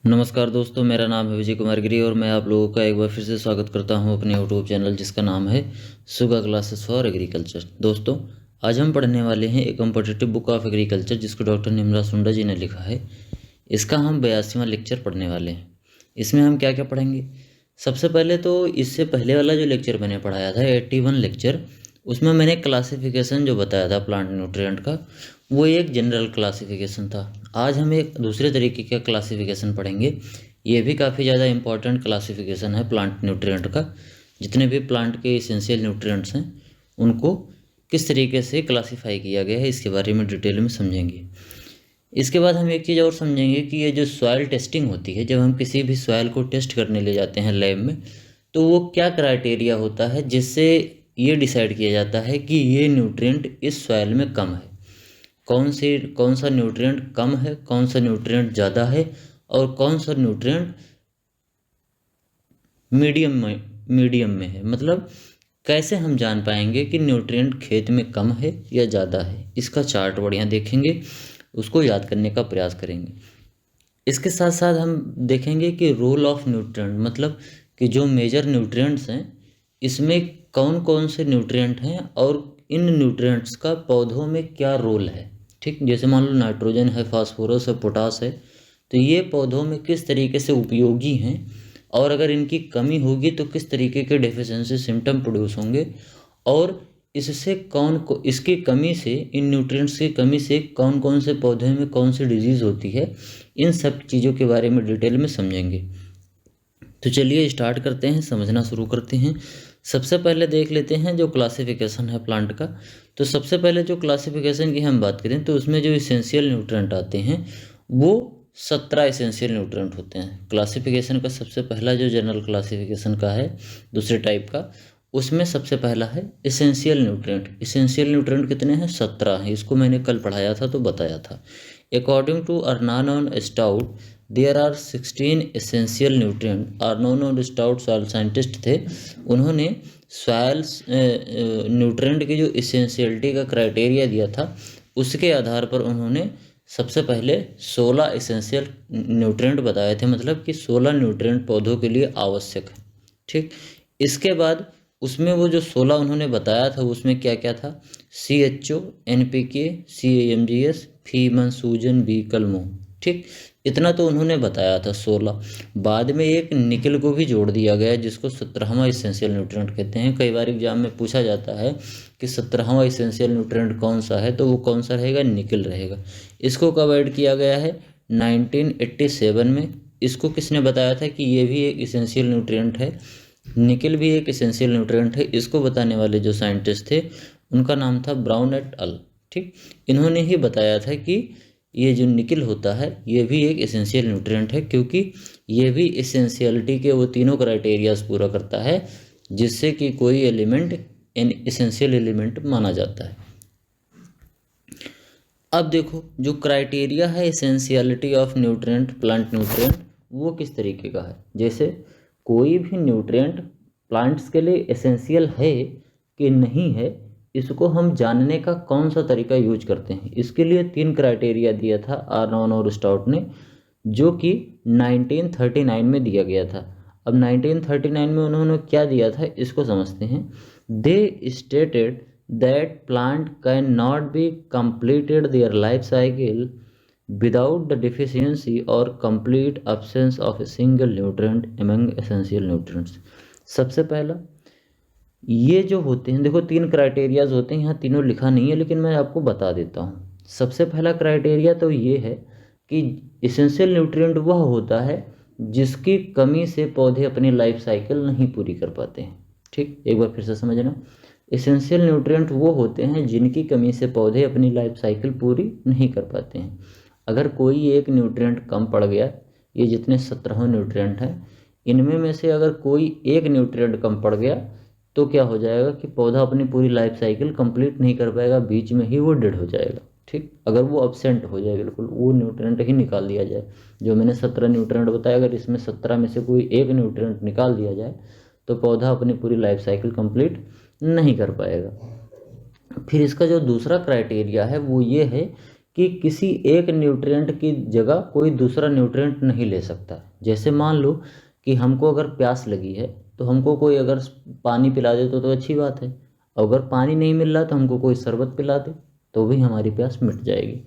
नमस्कार दोस्तों, मेरा नाम है विजय कुमार गिरी और मैं आप लोगों का एक बार फिर से स्वागत करता हूं अपने यूट्यूब चैनल जिसका नाम है सुगा क्लासेस फॉर एग्रीकल्चर। दोस्तों, आज हम पढ़ने वाले हैं एक कॉम्पिटिटिव बुक ऑफ एग्रीकल्चर जिसको डॉक्टर निमरा सुंडा जी ने लिखा है। इसका हम 82वां लेक्चर पढ़ने वाले हैं। इसमें हम क्या क्या पढ़ेंगे? सबसे पहले तो इससे पहले वाला जो लेक्चर मैंने पढ़ाया था 81 लेक्चर, उसमें मैंने क्लासिफिकेशन जो बताया था प्लांट न्यूट्रिएंट का, वो एक जनरल क्लासिफिकेशन था। आज हम एक दूसरे तरीके का क्लासिफिकेशन पढ़ेंगे। ये भी काफ़ी ज़्यादा इंपॉर्टेंट क्लासिफिकेशन है प्लांट न्यूट्रिएंट का। जितने भी प्लांट के इसेंशियल न्यूट्रिएंट्स हैं उनको किस तरीके से क्लासीफाई किया गया है इसके बारे में डिटेल में समझेंगे। इसके बाद हम एक चीज़ और समझेंगे कि ये जो सॉइल टेस्टिंग होती है, जब हम किसी भी सॉइल को टेस्ट करने ले जाते हैं लैब में, तो वो क्या क्राइटेरिया होता है जिससे ये डिसाइड किया जाता है कि ये न्यूट्रिएंट इस सॉइल में कम है। कौन सा न्यूट्रिएंट कम है, कौन सा न्यूट्रिएंट ज़्यादा है और कौन सा न्यूट्रिएंट मीडियम में है। मतलब कैसे हम जान पाएंगे कि न्यूट्रिएंट खेत में कम है या ज़्यादा है? इसका चार्ट बढ़िया देखेंगे, उसको याद करने का प्रयास करेंगे। इसके साथ साथ हम देखेंगे कि रोल ऑफ न्यूट्रिएंट, मतलब कि जो मेजर न्यूट्रिएंट्स हैं इसमें कौन कौन से न्यूट्रिएंट हैं और इन न्यूट्रिएंट्स का पौधों में क्या रोल है। ठीक, जैसे मान लो नाइट्रोजन है, फास्फोरस है, पोटास है, तो ये पौधों में किस तरीके से उपयोगी हैं और अगर इनकी कमी होगी तो किस तरीके के डेफिशिएंसी सिम्टम प्रोड्यूस होंगे और इससे इसकी कमी से, इन न्यूट्रिएंट्स की कमी से कौन कौन से पौधे में कौन सी डिजीज़ होती है, इन सब चीज़ों के बारे में डिटेल में समझेंगे। तो चलिए स्टार्ट करते हैं, समझना शुरू करते हैं। सबसे पहले देख लेते हैं जो क्लासिफिकेशन है प्लांट का। तो सबसे पहले जो क्लासिफिकेशन की हम बात करें तो उसमें जो इसेंशियल न्यूट्रिएंट आते हैं वो 17 इसेंशियल न्यूट्रिएंट होते हैं। क्लासिफिकेशन का सबसे पहला जो जनरल क्लासिफिकेशन का है दूसरे टाइप का, उसमें सबसे पहला है इसेंशियल न्यूट्रिएंट। इसेंशियल न्यूट्रिएंट कितने हैं? 17 हैं। इसको मैंने कल पढ़ाया था तो बताया था। According to Arnon and Stout there are 16 essential nutrient. Arnon और स्टाउट सॉइल साइंटिस्ट थे, उन्होंने सॉइल न्यूट्रिएंट की जो इसेंशियलिटी का क्राइटेरिया दिया था उसके आधार पर उन्होंने सबसे पहले 16 एसेंशियल न्यूट्रिएंट बताए थे, मतलब कि 16 न्यूट्रिएंट पौधों के लिए आवश्यक है। ठीक, इसके बाद उसमें वो जो 16 उन्होंने बताया था उसमें क्या क्या था? CHO, NPK, CAMGS, फीमन, सूजन, बी, कलमो। ठीक, इतना तो उन्होंने बताया था 16। बाद में एक निकल को भी जोड़ दिया गया जिसको 17वां इसेंशियल न्यूट्रिएंट कहते हैं। कई बार एग्जाम में पूछा जाता है कि 17वां इसेंशियल न्यूट्रिएंट कौन सा है, तो वो कौन सा रहेगा? निकल रहेगा। इसको कब ऐड किया गया है? 1987 में। इसको किसने बताया था कि ये भी एक इसेंशियल न्यूट्रिएंट है? निकल भी एक इसेंशियल न्यूट्रिएंट है। इसको बताने वाले जो साइंटिस्ट थे उनका नाम था ब्राउन एट अल। ठीक, इन्होंने ही बताया था कि ये जो निकल होता है ये भी एक इसेंशियल न्यूट्रिएंट है, क्योंकि ये भी इसेंशियलिटी के वो तीनों क्राइटेरियाज पूरा करता है जिससे कि कोई एलिमेंट इन इसेंशियल एलिमेंट माना जाता है। अब देखो, जो क्राइटेरिया है essentiality of nutrient, plant nutrient, वो किस तरीके का है। जैसे कोई भी न्यूट्रिएंट प्लांट्स के लिए एसेंशियल है कि नहीं है, इसको हम जानने का कौन सा तरीका यूज करते हैं। इसके लिए 3 क्राइटेरिया दिया था अर्नोन और स्टाउट ने, जो कि 1939 में दिया गया था। अब 1939 में उन्होंने क्या दिया था इसको समझते हैं। They stated that plant can not be completed their life cycle without the deficiency or complete absence of a single nutrient among essential nutrients। सबसे पहला ये जो होते हैं, देखो 3 क्राइटेरियाज होते हैं, यहाँ तीनों लिखा नहीं है लेकिन मैं आपको बता देता हूँ। सबसे पहला क्राइटेरिया तो ये है कि इसेंशियल न्यूट्रिएंट वह होता है जिसकी कमी से पौधे अपनी लाइफ साइकिल नहीं पूरी कर पाते हैं। ठीक, एक बार फिर से समझना। इसेंशियल न्यूट्रिएंट वो होते हैं जिनकी कमी से पौधे अपनी लाइफ साइकिल पूरी नहीं कर पाते हैं। अगर कोई एक न्यूट्रिएंट कम पड़ गया, ये जितने 17 न्यूट्रिएंट हैं इनमें में से अगर कोई एक न्यूट्रिएंट कम पड़ गया तो क्या हो जाएगा कि पौधा अपनी पूरी लाइफ साइकिल कंप्लीट नहीं कर पाएगा, बीच में ही वो डेड हो जाएगा। ठीक, अगर वो अब्सेंट हो जाए, बिल्कुल वो न्यूट्रिएंट ही निकाल दिया जाए। जो मैंने 17 न्यूट्रिएंट बताया, अगर इसमें 17 में से कोई एक न्यूट्रिएंट निकाल दिया जाए तो पौधा अपनी पूरी लाइफ साइकिल कंप्लीट नहीं कर पाएगा। फिर इसका जो दूसरा क्राइटेरिया है वो ये है कि किसी एक न्यूट्रिएंट की जगह कोई दूसरा न्यूट्रिएंट नहीं ले सकता। जैसे मान लो कि हमको अगर प्यास लगी है तो हमको कोई अगर पानी पिला दे तो अच्छी बात है। अगर पानी नहीं मिल रहा तो हमको कोई शरबत पिला दे तो भी हमारी प्यास मिट जाएगी।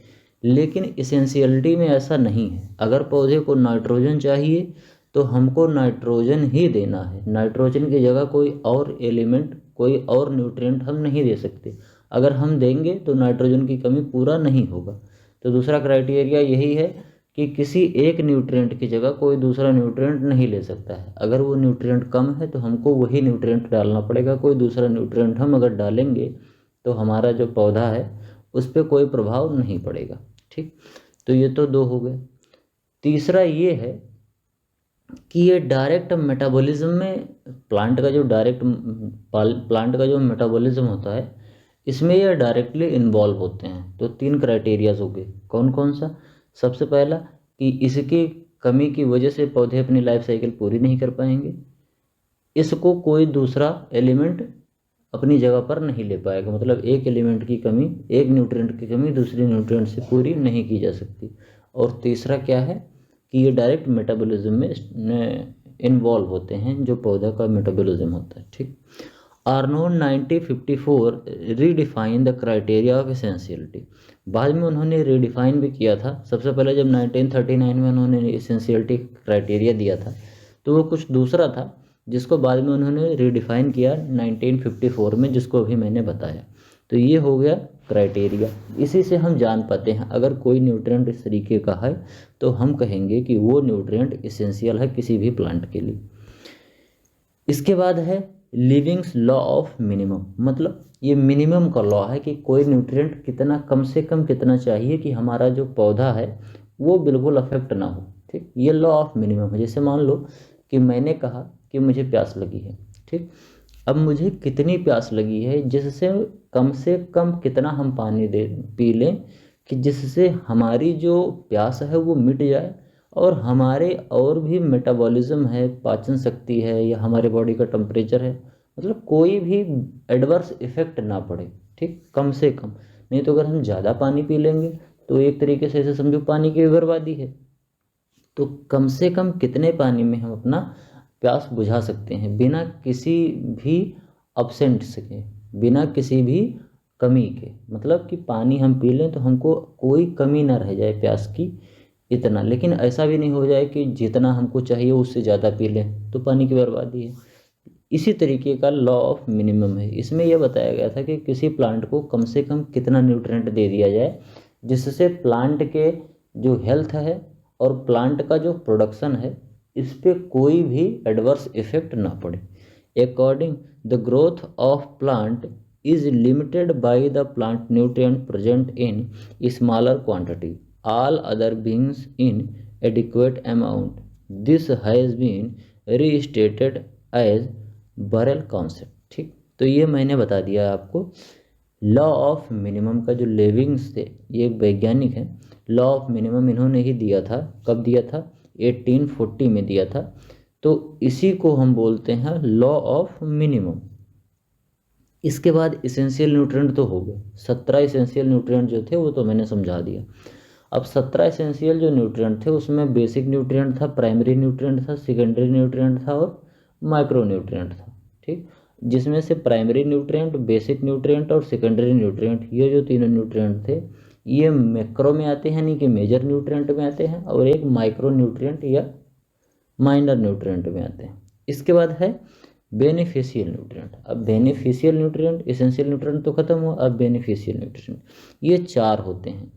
लेकिन इसेंशियलिटी में ऐसा नहीं है। अगर पौधे को नाइट्रोजन चाहिए तो हमको नाइट्रोजन ही देना है। नाइट्रोजन की जगह कोई और एलिमेंट, कोई और न्यूट्रिएंट हम नहीं दे सकते। अगर हम देंगे तो नाइट्रोजन की कमी पूरा नहीं होगा। तो दूसरा क्राइटेरिया यही है कि किसी एक न्यूट्रिएंट की जगह कोई दूसरा न्यूट्रिएंट नहीं ले सकता है। अगर वो न्यूट्रिएंट कम है तो हमको वही न्यूट्रिएंट डालना पड़ेगा। कोई दूसरा न्यूट्रिएंट हम अगर डालेंगे तो हमारा जो पौधा है उस पर कोई प्रभाव नहीं पड़ेगा। ठीक, तो ये तो दो हो गए। तीसरा ये है कि ये डायरेक्ट मेटाबॉलिज्म में प्लांट का जो मेटाबॉलिज्म होता है इसमें ये डायरेक्टली इन्वॉल्व होते हैं। तो तीन क्राइटेरियाज हो गए। कौन कौन सा? सबसे पहला कि इसकी कमी की वजह से पौधे अपनी लाइफ साइकिल पूरी नहीं कर पाएंगे। इसको कोई दूसरा एलिमेंट अपनी जगह पर नहीं ले पाएगा। मतलब एक एलिमेंट की कमी, एक न्यूट्रिएंट की कमी दूसरी न्यूट्रिएंट से पूरी नहीं की जा सकती। और तीसरा क्या है कि ये डायरेक्ट मेटाबॉलिज्म में इन्वॉल्व होते हैं, जो पौधा का मेटाबॉलिज्म होता है। ठीक, Arnold 1954 redefine the criteria of essentiality. बाद में उन्होंने रीडिफाइन भी किया था। सबसे पहले जब 1939 में उन्होंने एसेंशियलिटी क्राइटेरिया दिया था तो वो कुछ दूसरा था, जिसको बाद में उन्होंने रीडिफाइन किया 1954 में, जिसको अभी मैंने बताया। तो ये हो गया क्राइटेरिया। इसी से हम जान पाते हैं अगर कोई न्यूट्रिएंट इस तरीके का है तो हम कहेंगे कि वो न्यूट्रिएंट एसेंशियल है किसी भी प्लांट के लिए। इसके बाद है लिविंग्स लॉ ऑफ मिनिमम। मतलब ये मिनिमम का लॉ है कि कोई न्यूट्रिएंट कितना, कम से कम कितना चाहिए कि हमारा जो पौधा है वो बिल्कुल अफेक्ट ना हो। ठीक, ये लॉ ऑफ मिनिमम है। जैसे मान लो कि मैंने कहा कि मुझे प्यास लगी है। ठीक, अब मुझे कितनी प्यास लगी है जिससे कम से कम कितना हम पानी पी लें कि जिससे हमारी जो प्यास है वो मिट जाए और हमारे और भी मेटाबॉलिज्म है, पाचन शक्ति है या हमारे बॉडी का टेम्परेचर है, मतलब कोई भी एडवर्स इफेक्ट ना पड़े। ठीक, कम से कम। नहीं तो अगर हम ज़्यादा पानी पी लेंगे तो एक तरीके से ऐसे समझो पानी की बर्बादी है। तो कम से कम कितने पानी में हम अपना प्यास बुझा सकते हैं बिना किसी भी अब्सेंट्स के, बिना किसी भी कमी के। मतलब कि पानी हम पी लें तो हमको कोई कमी ना रह जाए प्यास की, इतना। लेकिन ऐसा भी नहीं हो जाए कि जितना हमको चाहिए उससे ज़्यादा पी लें, तो पानी की बर्बादी है। इसी तरीके का लॉ ऑफ मिनिमम है। इसमें यह बताया गया था कि किसी प्लांट को कम से कम कितना न्यूट्रिएंट दे दिया जाए जिससे प्लांट के जो हेल्थ है और प्लांट का जो प्रोडक्शन है इस पर कोई भी एडवर्स इफेक्ट ना पड़े। According the growth of plant is limited by the plant nutrient present in smaller quantity, all other beings in adequate amount. This has been restated as Barail concept. ठीक, तो ये मैंने बता दिया आपको। लॉ ऑफ मिनिमम का जो लेविंग्स थे, ये एक वैज्ञानिक है, लॉ ऑफ मिनिमम इन्होंने ही दिया था। कब दिया था? 1840 में दिया था। तो इसी को हम बोलते हैं लॉ ऑफ मिनिमम। इसके बाद इसेंशियल न्यूट्रिएंट तो हो गए। 17 इसेंशियल न्यूट्रिएंट जो थे वो तो मैंने समझा दिया। अब 17 इसेंशियल जो न्यूट्रिएंट थे उसमें बेसिक न्यूट्रिएंट था, प्राइमरी न्यूट्रिएंट था, सेकेंडरी न्यूट्रिएंट था और माइक्रो न्यूट्रिएंट था। ठीक, जिसमें से प्राइमरी न्यूट्रिएंट, बेसिक न्यूट्रिएंट और सेकेंडरी न्यूट्रिएंट, ये जो तीनों न्यूट्रिएंट थे ये मैक्रो में आते हैं, यानी कि मेजर न्यूट्रिएंट में आते हैं, और एक माइक्रो न्यूट्रिएंट या माइनर न्यूट्रिएंट में आते हैं। इसके बाद है बेनिफिशियल न्यूट्रिएंट। अब बेनिफिशियल न्यूट्रिएंट, एसेंशियल न्यूट्रिएंट तो खत्म हुआ, अब बेनिफिशियल न्यूट्रिएंट। ये 4 होते हैं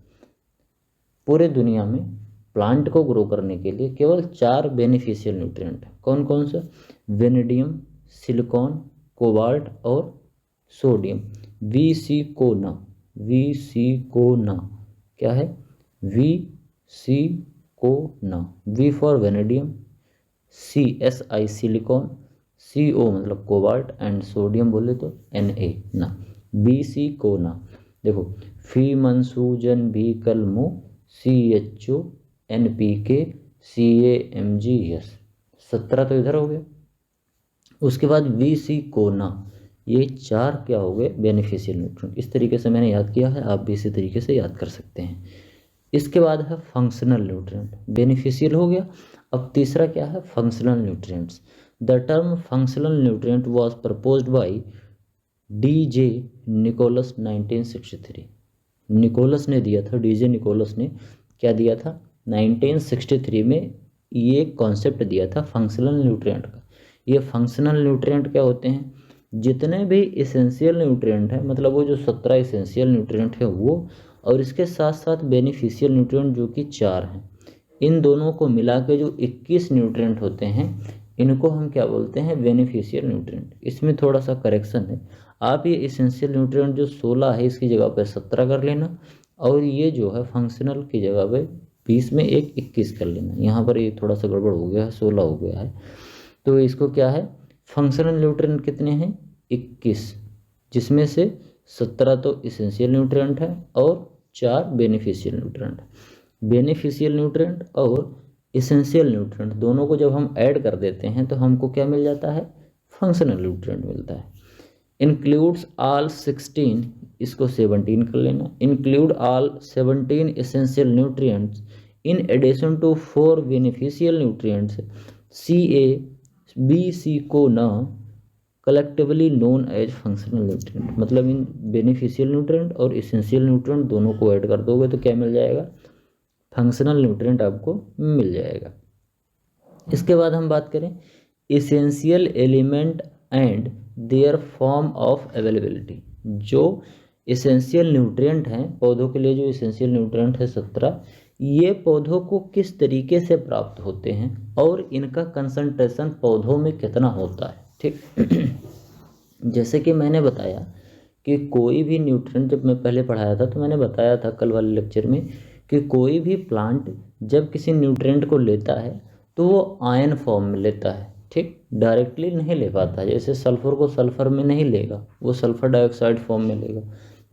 पूरे दुनिया में। प्लांट को ग्रो करने के लिए केवल 4 बेनिफिशियल न्यूट्रिएंट। कौन कौन सा? वेनेडियम, सिलिकॉन, कोबाल्ट और सोडियम। वीसिकोना, वीसिकोना क्या है? वीसिकोना। V for vanadium, CSI silicon, CO मतलब कोबाल्ट एंड सोडियम बोले तो Na ना। वीसिकोना। देखो, फी मंसूजन भी कलमो CHO NPK CAMGS, 17 तो इधर हो गया। उसके बाद वीसिकोना, ये 4 क्या हो गए बेनिफिशियल न्यूट्रिएंट। इस तरीके से मैंने याद किया है, आप भी इसी तरीके से याद कर सकते हैं। इसके बाद है फंक्शनल न्यूट्रिएंट। बेनिफिशियल हो गया, अब तीसरा क्या है functional nutrients. The term functional nutrient was proposed by DJ Nicholas 1963। Nicholas ने दिया था, DJ निकोलस ने क्या दिया था 1963 में ये कॉन्सेप्ट दिया था फंक्शनल न्यूट्रिएंट का। ये फंक्शनल न्यूट्रिएंट क्या होते हैं, जितने भी इसेंशियल न्यूट्रिएंट है, मतलब वो जो 17 इसेंशियल न्यूट्रिएंट है वो, और इसके साथ साथ बेनिफिशियल न्यूट्रिएंट जो कि 4 हैं, इन दोनों को मिला के जो 21 न्यूट्रिएंट होते हैं इनको हम क्या बोलते हैं बेनिफिशियल न्यूट्रिएंट। इसमें थोड़ा सा करेक्शन है, आप ये इसेंशियल न्यूट्रिएंट जो 16 है इसकी जगह पर 17 कर लेना, और ये जो है फंक्शनल की जगह पे 20 में एक 21 कर लेना। यहाँ पर ये थोड़ा सा गड़बड़ हो गया है, 16 हो गया है। तो इसको क्या है फंक्शनल न्यूट्रिएंट कितने हैं 21, जिसमें से 17 तो इसेंशियल न्यूट्रिएंट है और 4 बेनिफिशियल न्यूट्रिएंट। बेनिफिशियल न्यूट्रिएंट और इसेंशियल न्यूट्रिएंट दोनों को जब हम ऐड कर देते हैं तो हमको क्या मिल जाता है फंक्शनल न्यूट्रिएंट मिलता है। इंक्लूड्स ऑल 16, इसको 17 कर लेना, include all 17 essential nutrients in addition to 4 beneficial nutrients CA-BC को न collectively known as functional nutrient. मतलब इन बेनिफिशियल न्यूट्रिएंट और इसेंशियल न्यूट्रिएंट दोनों को ऐड कर दोगे तो क्या मिल जाएगा फंक्शनल न्यूट्रिएंट आपको मिल जाएगा। इसके बाद हम बात करें essential element and there form of availability. जो इसेंशियल न्यूट्रिएंट हैं पौधों के लिए, जो इसेंशियल न्यूट्रिएंट है 17, ये पौधों को किस तरीके से प्राप्त होते हैं और इनका कंसंट्रेशन पौधों में कितना होता है। ठीक जैसे कि मैंने बताया कि कोई भी न्यूट्रिएंट, जब मैं पहले पढ़ाया था तो मैंने बताया था कल वाले लेक्चर में कि कोई भी प्लांट जब किसी न्यूट्रिएंट को लेता है तो वो आयन फॉर्म में लेता है। ठीक, डायरेक्टली नहीं ले पाता। जैसे सल्फर को सल्फर में नहीं लेगा, वो सल्फर डाइऑक्साइड फॉर्म में लेगा।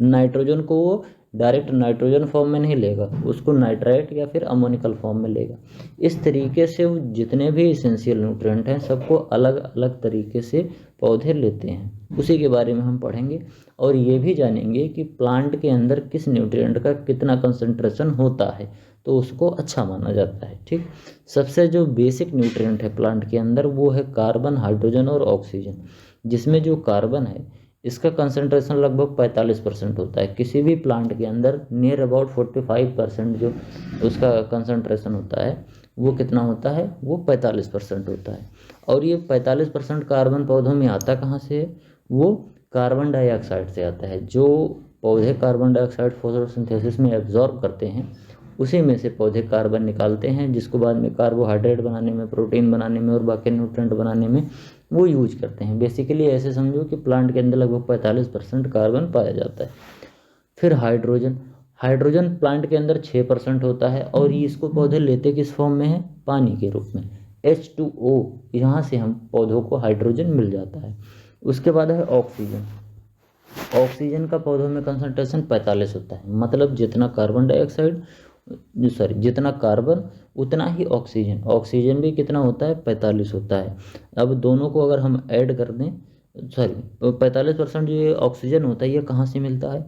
नाइट्रोजन को वो डायरेक्ट नाइट्रोजन फॉर्म में नहीं लेगा, उसको नाइट्राइट या फिर अमोनिकल फॉर्म में लेगा। इस तरीके से वो जितने भी इसेंशियल न्यूट्रिएंट हैं सबको अलग अलग तरीके से पौधे लेते हैं। उसी के बारे में हम पढ़ेंगे और ये भी जानेंगे कि प्लांट के अंदर किस न्यूट्रिएंट का कितना कंसंट्रेशन होता है तो उसको अच्छा माना जाता है। ठीक, सबसे जो बेसिक न्यूट्रिएंट है प्लांट के अंदर वो है कार्बन, हाइड्रोजन और ऑक्सीजन, जिसमें जो कार्बन है इसका कंसंट्रेशन लगभग 45% होता है। किसी भी प्लांट के अंदर नियर अबाउट 45% जो उसका कंसंट्रेशन होता है वो कितना होता है, वो 45% होता है। और ये 45% कार्बन पौधों में आता कहाँ से है, वो कार्बन डाइऑक्साइड से आता है। जो पौधे कार्बन डाइऑक्साइड फोटोसिंथेसिस में एब्जॉर्ब करते हैं उसी में से पौधे कार्बन निकालते हैं, जिसको बाद में कार्बोहाइड्रेट बनाने में, प्रोटीन बनाने में और बाकी न्यूट्रिएंट बनाने में वो यूज करते हैं। बेसिकली ऐसे समझो कि प्लांट के अंदर लगभग 45% कार्बन पाया जाता है। फिर हाइड्रोजन, हाइड्रोजन प्लांट के अंदर 6% होता है और ये इसको पौधे लेते किस फॉर्म में है, पानी के रूप में, H2O, यहाँ से हम पौधों को हाइड्रोजन मिल जाता है। उसके बाद है ऑक्सीजन। ऑक्सीजन का पौधों में कंसंट्रेशन 45 होता है, मतलब जितना कार्बन डाइऑक्साइड जितना कार्बन उतना ही ऑक्सीजन। ऑक्सीजन भी कितना होता है, 45 होता है। अब दोनों को अगर हम ऐड कर दें, 45% जो ये ऑक्सीजन होता है ये कहाँ से मिलता है,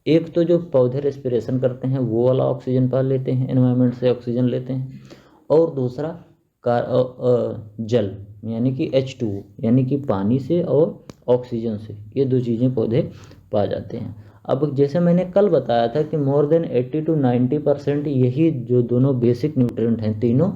एक तो जो पौधे रेस्पिरेशन करते हैं वो वाला ऑक्सीजन पा लेते हैं, एनवायरनमेंट से ऑक्सीजन लेते हैं, और दूसरा जल यानी कि H2O यानी कि पानी से और ऑक्सीजन से, ये दो चीज़ें पौधे पा जाते हैं। अब जैसे मैंने कल बताया था कि मोर देन 80 to 90% यही जो दोनों बेसिक न्यूट्रिएंट हैं तीनों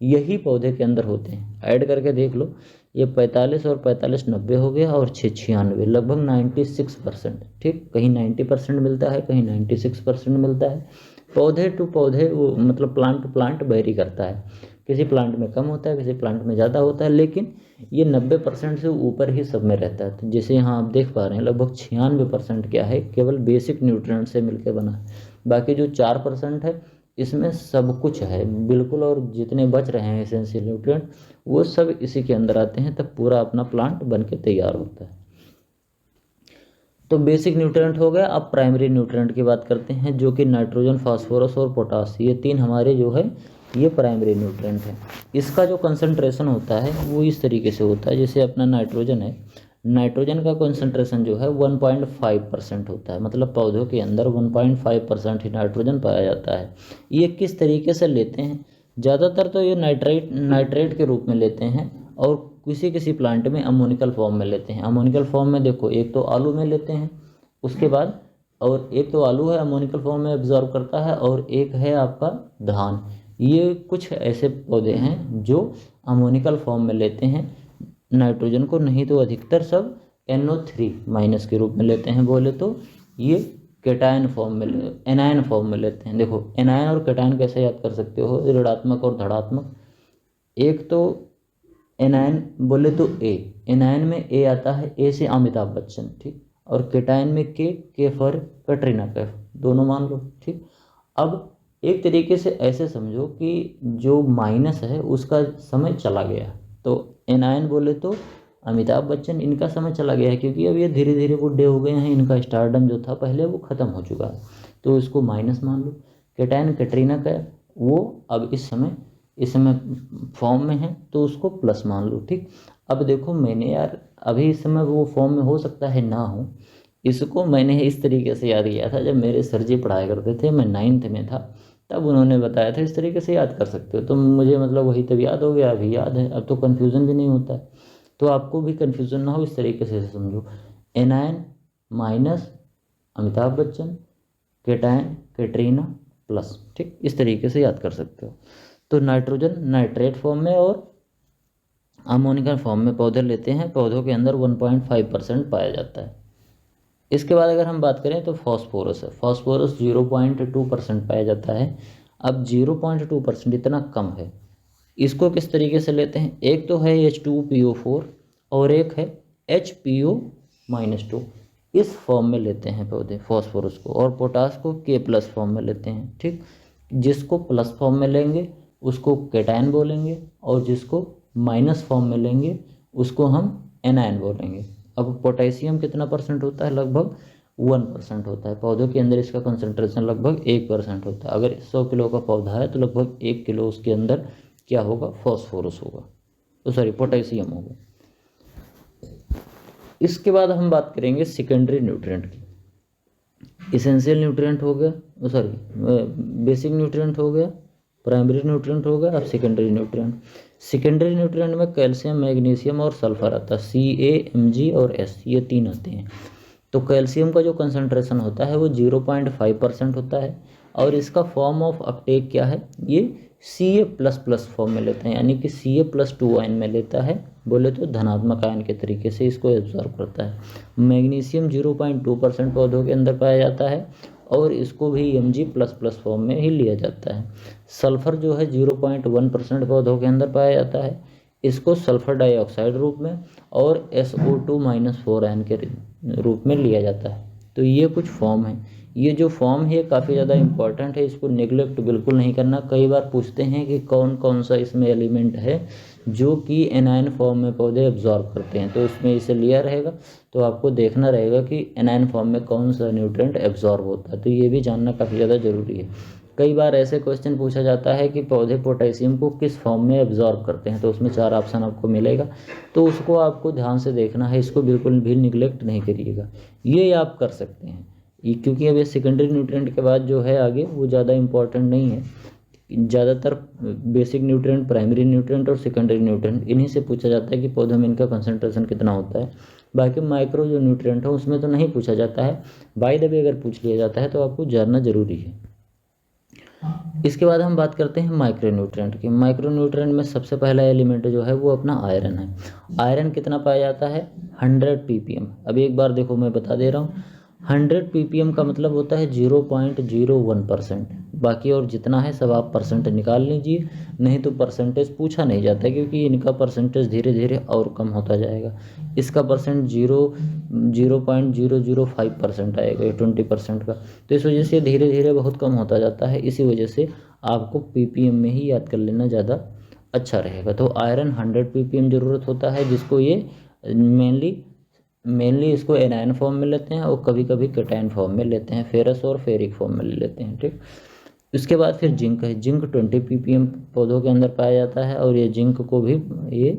यही पौधे के अंदर होते हैं। ऐड करके देख लो, ये 45 और 45 90 हो गया और 6 96, लगभग 96%। ठीक, कहीं 90% मिलता है, कहीं 96% मिलता है। पौधे टू पौधे वो मतलब प्लांट टू प्लांट वेरी करता है, किसी प्लांट में कम होता है, किसी प्लांट में ज़्यादा होता है, लेकिन ये 90% से ऊपर ही सब में रहता है। तो जैसे यहाँ आप देख पा रहे हैं लगभग 96% क्या है, केवल बेसिक न्यूट्रिएंट से मिलकर बना है। बाकी जो 4% है इसमें सब कुछ है बिल्कुल, और जितने बच रहे हैं एसेंशियल न्यूट्रिएंट वो सब इसी के अंदर आते हैं, तब पूरा अपना प्लांट बन के तैयार होता है। तो बेसिक न्यूट्रिएंट हो गया। अब प्राइमरी न्यूट्रिएंट की बात करते हैं, जो कि नाइट्रोजन, फास्फोरस और पोटास, ये तीन हमारे जो है ये प्राइमरी न्यूट्रिएंट है। इसका जो कंसंट्रेशन होता है वो इस तरीके से होता है, जैसे अपना नाइट्रोजन है, नाइट्रोजन का कंसंट्रेशन जो है 1.5% होता है, मतलब पौधों के अंदर 1.5% ही नाइट्रोजन पाया जाता है। ये किस तरीके से लेते हैं? ज़्यादातर तो ये नाइट्रेट के रूप में लेते हैं, और किसी किसी प्लांट में अमोनिकल फॉर्म में लेते हैं। अमोनिकल फॉर्म में देखो, एक तो आलू में लेते हैं, उसके बाद और एक तो आलू है अमोनिकल फॉर्म में एब्जॉर्ब करता है, और एक है आपका धान। ये कुछ ऐसे पौधे हैं जो अमोनिकल फॉर्म में लेते हैं नाइट्रोजन को, नहीं तो अधिकतर सब NO3- के रूप में लेते हैं। बोले तो ये कैटायन फॉर्म में एनायन फॉर्म में लेते हैं। देखो एनायन और कैटायन कैसे याद कर सकते हो? ऋणात्मक और धनात्मक। एक तो एनायन बोले तो एनायन में ए आता है, ए से अमिताभ बच्चन, ठीक। और कैटायन में के फॉर कटरीना कैफ, दोनों मान लो, ठीक। अब एक तरीके से ऐसे समझो कि जो माइनस है उसका समय चला गया, तो एनायन बोले तो अमिताभ बच्चन, इनका समय चला गया है, क्योंकि अब ये धीरे धीरे बुढ़े हो गए हैं, इनका स्टारडम जो था पहले वो ख़त्म हो चुका है, तो इसको माइनस मान लो। कैटायन कैटरीना कैफ, वो अब इस समय फॉर्म में है, तो उसको प्लस मान लो, ठीक। अब देखो मैंने यार अभी इस समय वो फॉर्म में हो सकता है ना हो, इसको मैंने इस तरीके से याद किया था जब मेरे सर जी पढ़ाया करते थे, मैं 9th में था, तब उन्होंने बताया था इस तरीके से याद कर सकते हो। तो मुझे मतलब वही तब याद हो गया, अभी याद है, अब तो कन्फ्यूज़न भी नहीं होता है। तो आपको भी कन्फ्यूज़न ना हो, इस तरीके से समझो, anion minus Amitabh Bachchan, cation Katrina plus, ठीक, इस तरीके से याद कर सकते हो। तो नाइट्रोजन नाइट्रेट फॉर्म में और अमोनिकल फॉर्म में पौधे लेते हैं, पौधों के अंदर 1.5% पाया जाता है। इसके बाद अगर हम बात करें तो फॉस्फोरस है। फॉस्फोरस 0.2% पाया जाता है। अब 0.2% इतना कम है, इसको किस तरीके से लेते हैं? एक तो है H2PO4 और एक है HPO-2, इस फॉर्म में लेते हैं पौधे फॉस्फोरस को, और पोटास को K+ फॉर्म में लेते हैं, ठीक। जिसको प्लस फॉर्म में लेंगे उसको कैटायन बोलेंगे, और जिसको माइनस फॉर्म में लेंगे उसको हम एनायन बोलेंगे। अब पोटेशियम कितना परसेंट होता है? लगभग 1% होता है। पौधों के अंदर इसका कंसंट्रेशन लगभग 1% होता है। अगर 100 किलो का पौधा है तो लगभग 1 किलो उसके अंदर क्या होगा? फॉस्फोरस होगा, तो सॉरी पोटेशियम होगा। इसके बाद हम बात करेंगे सेकेंडरी न्यूट्रिएंट की। इसेंशियल न्यूट्रिएंट हो गया, बेसिक न्यूट्रिएंट हो गया, प्राइमरी न्यूट्रिएंट हो गया, अब सेकेंडरी न्यूट्रिएंट। सेकेंडरी न्यूट्रिएंट में कैल्शियम, मैग्नीशियम और सल्फर आता है, Ca, Mg और S, ये 3 आते हैं। तो कैल्शियम का जो कंसंट्रेशन होता है वो 0.5% होता है, और इसका फॉर्म ऑफ अपटेक क्या है? ये Ca++ फॉर्म में लेते हैं, यानी कि Ca+2 आयन में लेता है, बोले तो धनात्मक आयन के तरीके से इसको एब्जॉर्ब करता है। मैग्नीशियम 0.2% पौधों के अंदर पाया जाता है, और इसको भी Mg++ फॉर्म में ही लिया जाता है। सल्फर जो है 0.1% पौधों के अंदर पाया जाता है, इसको सल्फर डाइऑक्साइड रूप में और SO2-4 आयन के रूप में लिया जाता है। तो ये कुछ फॉर्म है। ये जो फॉर्म है काफ़ी ज़्यादा इंपॉर्टेंट है, इसको नेग्लेक्ट बिल्कुल नहीं करना। कई बार पूछते हैं कि कौन कौन सा इसमें एलिमेंट है जो कि एनायन फॉर्म में पौधे एब्जॉर्ब करते हैं, तो इसमें इसे लिया रहेगा, तो आपको देखना रहेगा कि एनायन फॉर्म में कौन सा न्यूट्रिएंट एब्जॉर्ब होता है, तो ये भी जानना काफ़ी ज़्यादा ज़रूरी है। कई बार ऐसे क्वेश्चन पूछा जाता है कि पौधे पोटेशियम को किस फॉर्म में एब्जॉर्ब करते हैं, तो उसमें 4 ऑप्शन आपको मिलेगा, तो उसको आपको ध्यान से देखना है, इसको बिल्कुल भी निगलेक्ट नहीं करिएगा। ये आप कर सकते हैं, क्योंकि अब ये सेकेंडरी न्यूट्रिएंट के बाद जो है आगे वो ज़्यादा इंपॉर्टेंट नहीं है। ज़्यादातर बेसिक न्यूट्रिएंट, प्राइमरी न्यूट्रिएंट और सेकेंडरी न्यूट्रिएंट, इन्हीं से पूछा जाता है कि पौधों में इनका कंसंट्रेशन कितना होता है। बाकी माइक्रो जो न्यूट्रिएंट है उसमें तो नहीं पूछा जाता है, बाय द वे अगर पूछ लिया जाता है तो आपको जानना जरूरी है। इसके बाद हम बात करते हैं माइक्रो न्यूट्रिएंट की। माइक्रो न्यूट्रिएंट में सबसे पहला एलिमेंट जो है वो अपना आयरन है। आयरन कितना पाया जाता है? 100 ppm। अभी एक बार देखो मैं बता दे रहा हूँ, 100 ppm का मतलब होता है 0.01%। बाकी और जितना है सब आप परसेंट निकाल लीजिए, नहीं तो परसेंटेज पूछा नहीं जाता, क्योंकि इनका परसेंटेज धीरे धीरे और कम होता जाएगा। इसका परसेंट 0.005% आएगा, 20% का, तो इस वजह से धीरे धीरे बहुत कम होता जाता है। इसी वजह से आपको ppm में ही याद कर लेना ज़्यादा अच्छा रहेगा। तो आयरन 100 ppm ज़रूरत होता है, जिसको ये मेनली इसको एनायन फॉर्म में लेते हैं, और कभी कभी कैटायन फॉर्म में लेते हैं, फेरस और फेरिक फॉर्म में ले लेते हैं, ठीक। इसके बाद फिर जिंक है। जिंक 20 ppm पौधों के अंदर पाया जाता है और ये जिंक को भी ये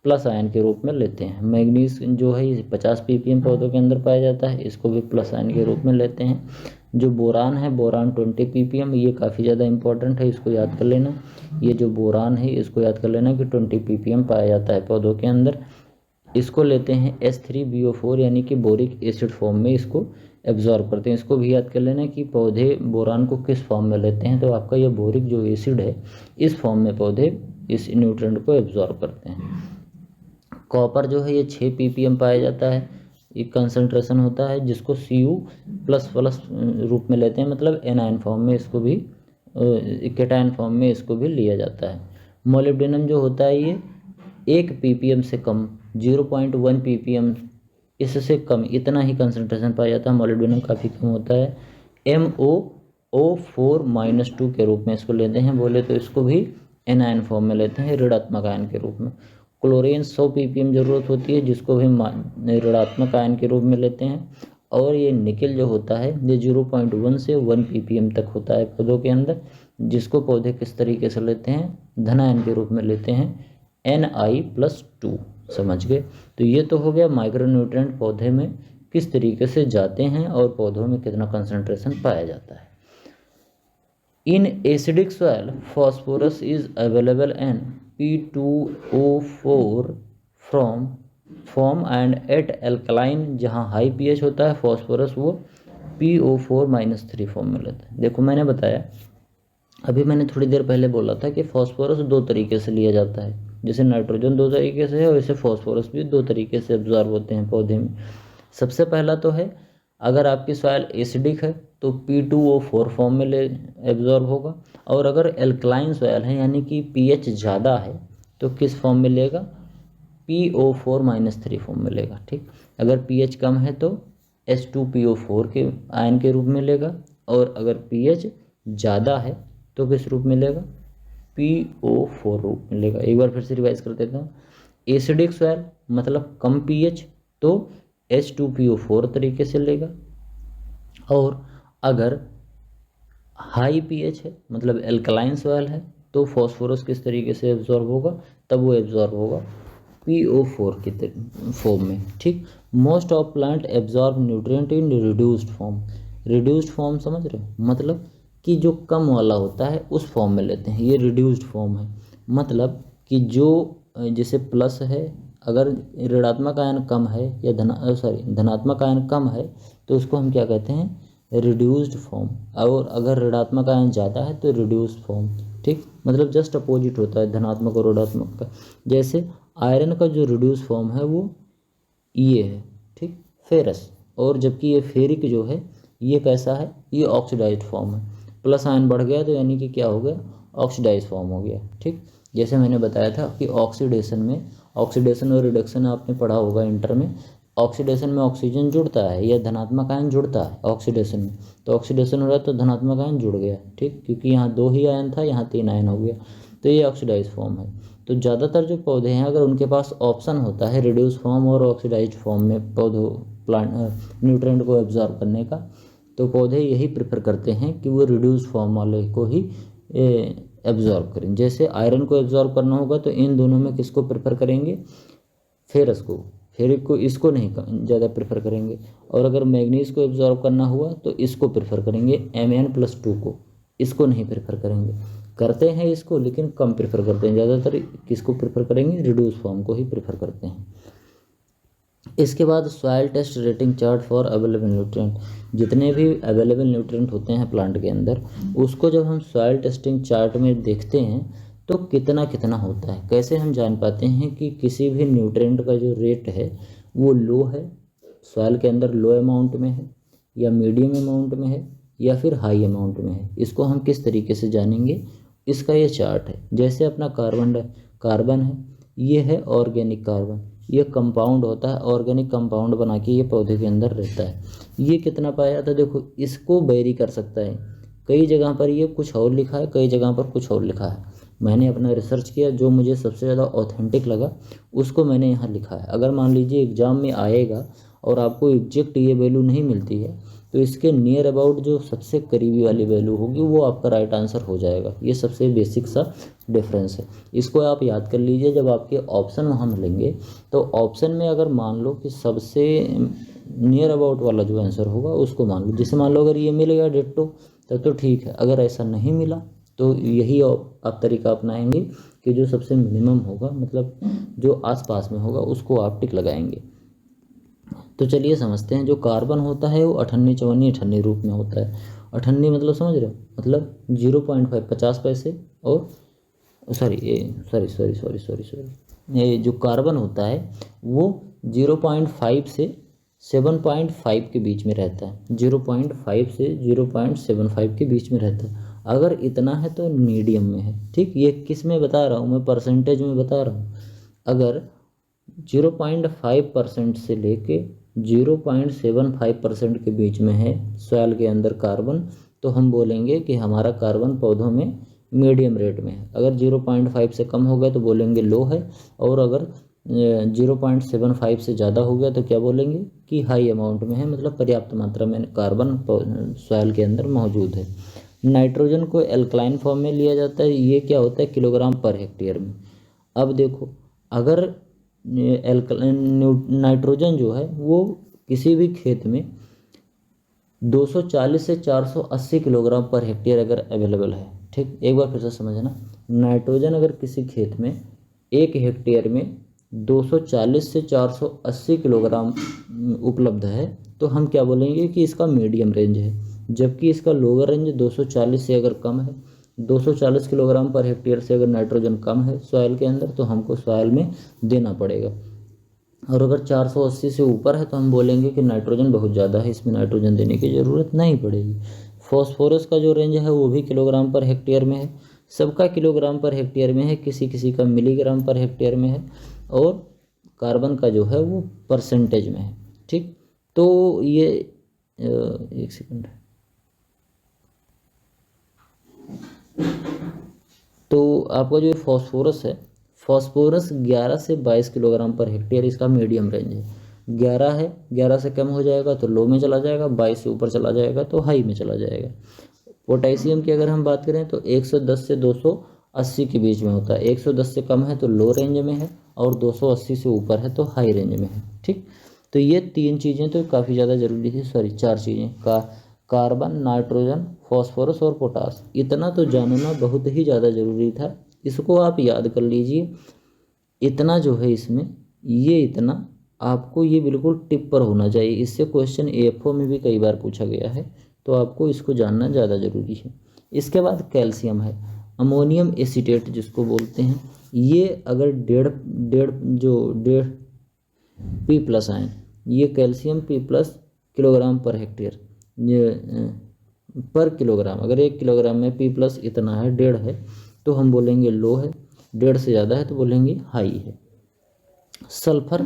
प्लस आयन के रूप में लेते हैं। मैग्नीज जो है ये 50 ppm पौधों के अंदर पाया जाता है, इसको भी प्लस आयन के रूप में लेते हैं। जो बोरान है, बोरान 20 ppm, ये काफ़ी ज़्यादा इंपॉर्टेंट है, इसको याद कर लेना। ये जो बोरान है इसको याद कर लेना कि 20 ppm पाया जाता है पौधों के अंदर। इसको लेते हैं H3BO4 यानी कि बोरिक एसिड फॉर्म में इसको एब्जॉर्ब करते हैं। इसको भी याद कर लेना कि पौधे बोरान को किस फॉर्म में लेते हैं, तो आपका ये बोरिक जो एसिड है इस फॉर्म में पौधे इस न्यूट्रिएंट को एब्जॉर्ब करते हैं। कॉपर जो है ये 6 ppm पाया जाता है, एक कंसंट्रेशन होता है जिसको Cu++ रूप में लेते हैं, मतलब एनायन फॉर्म में इसको भी केटायन फॉर्म में इसको भी लिया जाता है। मोलिब्डेनम जो होता है ये 1 ppm से कम, 0.1 ppm इससे कम, इतना ही कंसंट्रेशन पाया जाता है। मोलिब्डेनम काफ़ी कम होता है। MoO4-2 के रूप में इसको लेते हैं, बोले तो इसको भी एनायन फॉर्म में लेते हैं, ऋणात्मक आयन के रूप में। क्लोरीन 100 ppm ज़रूरत होती है, जिसको भी ऋणात्मक आयन के रूप में लेते हैं। और ये निकेल जो होता है ये 0.1 से 1 ppm तक होता है पौधों के अंदर, जिसको पौधे किस तरीके से लेते हैं, धनायन के रूप में लेते हैं, Ni+2। समझ गए। तो ये तो हो गया माइक्रोन्यूट्रिएंट पौधे में किस तरीके से जाते हैं और पौधों में कितना कंसंट्रेशन पाया जाता है। In acidic soil phosphorus is available in P2O4 from form and at alkaline, जहाँ हाई pH होता है फॉस्फोरस वो PO4-3 फॉर्म में लेता है। देखो मैंने बताया, अभी मैंने थोड़ी देर पहले बोला था कि फॉस्फोरस 2 तरीके से लिया जाता है, जैसे नाइट्रोजन 2 तरीके से है और वैसे फॉस्फोरस भी 2 तरीके से एब्जॉर्ब होते हैं पौधे में। सबसे पहला तो है, अगर आपकी सॉइल एसिडिक है तो P2O4 फॉर्म में ले एब्जॉर्ब होगा, और अगर एल्कलाइन सॉइल है यानी कि pH ज़्यादा है तो किस फॉर्म में लेगा, PO4-3 फॉर्म में लेगा। ठीक, अगर pH कम है तो H2PO4 के आयन के रूप में लेगा, और अगर pH ज़्यादा है तो किस रूप में लेगा, PO4 रूप में लेगा। एक बार फिर से रिवाइज कर देता हूँ। एसिडिक सॉइल मतलब कम pH तो H2PO4 तरीके से लेगा, और अगर हाई pH है मतलब एल्कलाइन सॉइल है तो फॉस्फोरस किस तरीके से एब्जॉर्ब होगा, तब वो एब्जॉर्ब होगा PO4 के फॉर्म में। ठीक, most of plant absorb nutrient in reduced form. Reduced form समझ रहे हो, मतलब कि जो कम वाला होता है उस फॉर्म में लेते हैं, ये रिड्यूस्ड फॉर्म है। मतलब कि जो जैसे प्लस है, अगर ऋणात्मक आयन कम है या धनात्मक आयन कम है तो उसको हम क्या कहते हैं, रिड्यूस्ड फॉर्म, और अगर ऋणात्मक आयन ज़्यादा है तो रिड्यूस्ड फॉर्म। ठीक, मतलब जस्ट अपोजिट होता है धनात्मक और ऋणात्मक का। जैसे आयरन का जो रिड्यूस फॉर्म है वो ये है, ठीक, फेरस, और जबकि ये फेरिक जो है ये कैसा है, ये ऑक्सीडाइज्ड फॉर्म है। प्लस आयन बढ़ गया तो यानी कि क्या हो गया, ऑक्सीडाइज फॉर्म हो गया। ठीक, जैसे मैंने बताया था कि ऑक्सीडेशन में, ऑक्सीडेशन और रिडक्शन आपने पढ़ा होगा इंटर में। ऑक्सीडेशन में ऑक्सीजन जुड़ता है या धनात्मक आयन जुड़ता है ऑक्सीडेशन में, तो ऑक्सीडेशन हो रहा है तो धनात्मक आयन जुड़ गया। ठीक, क्योंकि यहाँ 2 ही आयन था, यहाँ 3 आयन हो गया, तो ये ऑक्सीडाइज फॉर्म है। तो ज़्यादातर जो पौधे हैं अगर उनके पास ऑप्शन होता है रिड्यूस फॉर्म और ऑक्सीडाइज फॉर्म में पौधों प्लांट न्यूट्रिएंट को एब्जॉर्ब करने का, तो पौधे यही प्रेफर करते हैं कि वो रिड्यूस फॉर्म वाले को ही एब्जॉर्ब करें। जैसे आयरन को एब्जॉर्ब करना होगा तो इन दोनों में किसको प्रेफर करेंगे, फेरस को, फेरिक को, इसको नहीं ज़्यादा प्रेफर करेंगे। और अगर मैग्नीज को एब्जॉर्ब करना हुआ तो इसको प्रेफर करेंगे, Mn+2 को, इसको नहीं प्रेफर करेंगे। करते हैं इसको लेकिन कम प्रेफर करते हैं, ज़्यादातर किसको प्रेफर करेंगे, रिड्यूस फॉर्म को ही प्रेफर करते हैं। इसके बाद soil test rating chart for available nutrient. जितने भी अवेलेबल न्यूट्रिएंट होते हैं प्लांट के अंदर, उसको जब हम सॉइल टेस्टिंग चार्ट में देखते हैं तो कितना कितना होता है। कैसे हम जान पाते हैं कि किसी भी न्यूट्रिएंट का जो रेट है वो लो है, सॉइल के अंदर लो अमाउंट में है, या मीडियम अमाउंट में है, या फिर हाई अमाउंट में है, इसको हम किस तरीके से जानेंगे, इसका ये चार्ट है। जैसे अपना कार्बन है, ये है ऑर्गेनिक कार्बन, ये कंपाउंड होता है, ऑर्गेनिक कंपाउंड बना के ये पौधे के अंदर रहता है। ये कितना पाया जाता है, देखो इसको वेरी कर सकता है, कई जगह पर ये कुछ और लिखा है, कई जगह पर कुछ और लिखा है। मैंने अपना रिसर्च किया, जो मुझे सबसे ज़्यादा ऑथेंटिक लगा उसको मैंने यहाँ लिखा है। अगर मान लीजिए एग्ज़ाम में आएगा और आपको एग्जैक्ट ये वैल्यू नहीं मिलती है तो इसके नियर अबाउट जो सबसे करीबी वाली वैल्यू होगी वो आपका राइट आंसर हो जाएगा। ये सबसे बेसिक सा डिफरेंस है, इसको आप याद कर लीजिए। जब आपके ऑप्शन वहाँ मिलेंगे तो ऑप्शन में अगर मान लो कि सबसे नियर अबाउट वाला जो आंसर होगा उसको मान लो। जैसे मान लो अगर ये मिल गया डिट्टो तब तो ठीक है, अगर ऐसा नहीं मिला तो यही आप तरीका अपनाएंगे कि जो सबसे मिनिमम होगा, मतलब जो आसपास में होगा, उसको आप टिक लगाएंगे। तो चलिए समझते हैं। जो कार्बन होता है वो 58 54 58 रूप में होता है। 58 मतलब समझ रहे हो, मतलब 0.5 50 पैसे, और ये जो कार्बन होता है वो 0.5 से 7.5 के बीच में रहता है। 0.5 से 0.75 के बीच में रहता है। अगर इतना है तो मीडियम में है। ठीक, ये किस में बता रहा हूँ मैं, परसेंटेज में बता रहा हूँ। अगर 0.5% से लेके 0.75% के बीच में है सॉइल के अंदर कार्बन, तो हम बोलेंगे कि हमारा कार्बन पौधों में मीडियम रेट में है। अगर 0.5 से कम हो गया तो बोलेंगे लो है, और अगर 0.75 से ज़्यादा हो गया तो क्या बोलेंगे कि हाई अमाउंट में है, मतलब पर्याप्त मात्रा में कार्बन सॉइल के अंदर मौजूद है। नाइट्रोजन को एल्कलाइन फॉर्म में लिया जाता है। ये क्या होता है, किलोग्राम पर हेक्टेयर में। अब देखो, अगर नाइट्रोजन जो है वो किसी भी खेत में 240 से 480 किलोग्राम पर हेक्टेयर अगर अवेलेबल है, ठीक, एक बार फिर से समझना। नाइट्रोजन अगर किसी खेत में 1 हेक्टेयर में 240 से 480 किलोग्राम उपलब्ध है तो हम क्या बोलेंगे कि इसका मीडियम रेंज है। जबकि इसका लोअर रेंज 240 से अगर कम है, 240 किलोग्राम पर हेक्टेयर से अगर नाइट्रोजन कम है सॉइल के अंदर तो हमको सॉइल में देना पड़ेगा। और अगर 480 से ऊपर है तो हम बोलेंगे कि नाइट्रोजन बहुत ज़्यादा है, इसमें नाइट्रोजन देने की ज़रूरत नहीं पड़ेगी। फॉस्फोरस का जो रेंज है वो भी किलोग्राम पर हेक्टेयर में है। सबका किलोग्राम पर हेक्टेयर में है, किसी किसी का मिलीग्राम पर हेक्टेयर में है, और कार्बन का जो है वो परसेंटेज में है। ठीक, तो ये एक सेकंड, तो आपका जो फॉस्फोरस है, फॉस्फोरस 11 से 22 किलोग्राम पर हेक्टेयर इसका मीडियम रेंज है। 11 है, 11 से कम हो जाएगा तो लो में चला जाएगा, 22 से ऊपर चला जाएगा तो हाई में चला जाएगा। पोटेशियम की अगर हम बात करें तो 110 से 280 के बीच में होता है। 110 से कम है तो लो रेंज में है, और 280 से ऊपर है तो हाई रेंज में है। ठीक, तो ये 3 चीज़ें तो काफ़ी ज़्यादा ज़रूरी थी, 4 चीज़ें कार्बन, नाइट्रोजन, फॉस्फोरस और पोटास। इतना तो जानना बहुत ही ज़्यादा ज़रूरी था, इसको आप याद कर लीजिए। इतना जो है इसमें, ये इतना आपको ये बिल्कुल टिप पर होना चाहिए। इससे क्वेश्चन AFO में भी कई बार पूछा गया है, तो आपको इसको जानना ज़्यादा ज़रूरी है। इसके बाद कैल्शियम है, अमोनियम एसीटेट जिसको बोलते हैं। ये अगर डेढ़ P+ आए, ये calcium P+ kilogram per hectare, ये पर किलोग्राम, अगर 1 किलोग्राम में P+ इतना है, 1.5 है, तो हम बोलेंगे लो है। 1.5 से ज़्यादा है तो बोलेंगे हाई है। सल्फर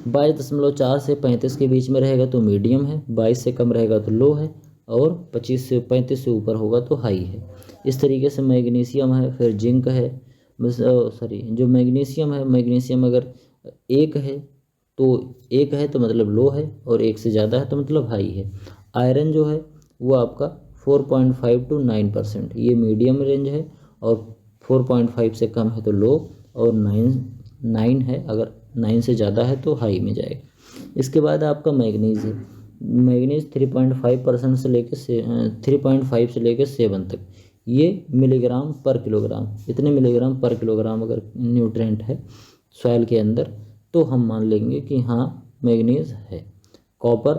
22.4 से 35 के बीच में रहेगा तो मीडियम है, 22 से कम रहेगा तो लो है, और 25 से 35 से ऊपर होगा तो हाई है। इस तरीके से मैग्नीशियम है, फिर जिंक है, जो मैग्नीशियम है, मैग्नीशियम अगर 1 है तो मतलब लो है, और 1 से ज़्यादा है तो मतलब हाई है। आयरन जो है वो आपका 4.5 to 9%, ये मीडियम रेंज है, और 4.5 से कम है तो लो, और 9 है, अगर 9 से ज़्यादा है तो हाई में जाएगा। इसके बाद आपका मैग्नीज है। मैग्नीज 3.5% से लेकर 3.5 से लेकर 7 तक, ये मिलीग्राम पर किलोग्राम, इतने मिलीग्राम पर किलोग्राम अगर न्यूट्रिएंट है सॉइल के अंदर तो हम मान लेंगे कि हाँ मैग्नीज है। कॉपर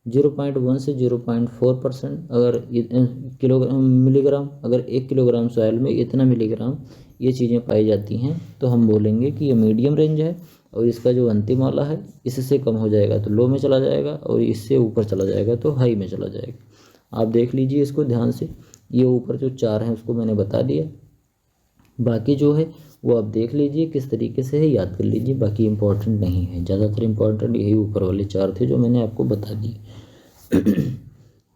0.1 से 0.4% अगर मिलीग्राम, अगर 1 किलोग्राम सॉइल में इतना मिलीग्राम ये चीज़ें पाई जाती हैं तो हम बोलेंगे कि ये मीडियम रेंज है, और इसका जो अंतिम वाला है इससे कम हो जाएगा तो लो में चला जाएगा, और इससे ऊपर चला जाएगा तो हाई में चला जाएगा। आप देख लीजिए इसको ध्यान से, ये ऊपर जो 4 हैं उसको मैंने बता दिया, बाकी जो है वो आप देख लीजिए किस तरीके से है, याद कर लीजिए, बाकी इम्पोर्टेंट नहीं है। ज़्यादातर इम्पोर्टेंट यही ऊपर वाले 4 थे जो मैंने आपको बता दिए।